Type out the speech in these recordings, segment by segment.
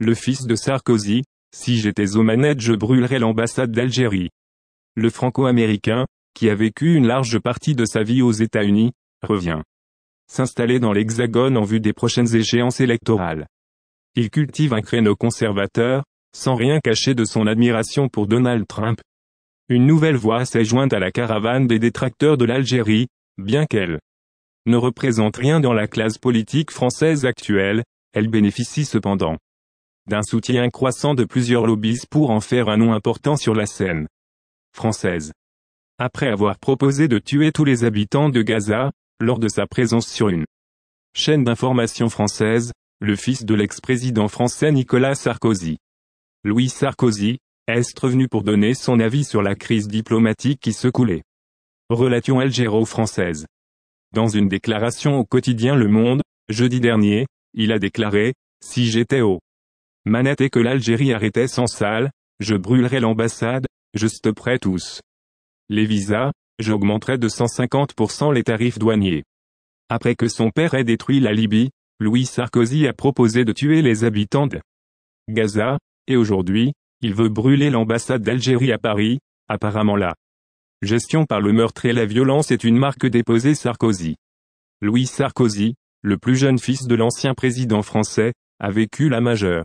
le fils de Sarkozy, si j'étais aux manettes je brûlerais l'ambassade d'Algérie. Le franco-américain, qui a vécu une large partie de sa vie aux États-Unis, revient s'installer dans l'Hexagone en vue des prochaines échéances électorales. Il cultive un créneau conservateur, sans rien cacher de son admiration pour Donald Trump. Une nouvelle voix s'est jointe à la caravane des détracteurs de l'Algérie, bien qu'elle ne représente rien dans la classe politique française actuelle, elle bénéficie cependant d'un soutien croissant de plusieurs lobbies pour en faire un nom important sur la scène française. Après avoir proposé de tuer tous les habitants de Gaza, lors de sa présence sur une chaîne d'information française, le fils de l'ex-président français Nicolas Sarkozy, Louis Sarkozy, est revenu pour donner son avis sur la crise diplomatique qui secoue les relations algéro-françaises. Dans une déclaration au quotidien Le Monde, jeudi dernier, il a déclaré « Si j'étais aux manettes et que l'Algérie arrêtait sans salle, je brûlerais l'ambassade, je stopperais tous les visas, j'augmenterais de 150% les tarifs douaniers. » Après que son père ait détruit la Libye, Louis Sarkozy a proposé de tuer les habitants de Gaza, et aujourd'hui, il veut brûler l'ambassade d'Algérie à Paris. Apparemment la gestion par le meurtre et la violence est une marque déposée Sarkozy. Louis Sarkozy, le plus jeune fils de l'ancien président français, a vécu la majeure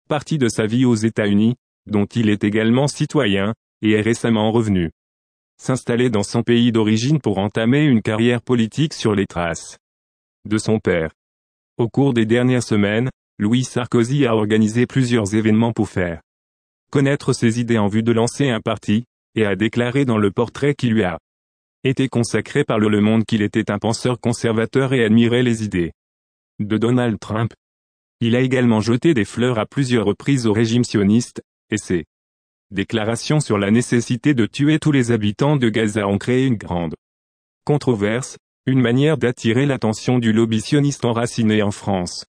partie de sa vie aux États-Unis, dont il est également citoyen, et est récemment revenu s'installer dans son pays d'origine pour entamer une carrière politique sur les traces de son père. Au cours des dernières semaines, Louis Sarkozy a organisé plusieurs événements pour faire connaître ses idées en vue de lancer un parti, et a déclaré dans le portrait qui lui a été consacré par Le Monde qu'il était un penseur conservateur et admirait les idées de Donald Trump. Il a également jeté des fleurs à plusieurs reprises au régime sioniste, et ses déclarations sur la nécessité de tuer tous les habitants de Gaza ont créé une grande controverse, une manière d'attirer l'attention du lobby sioniste enraciné en France.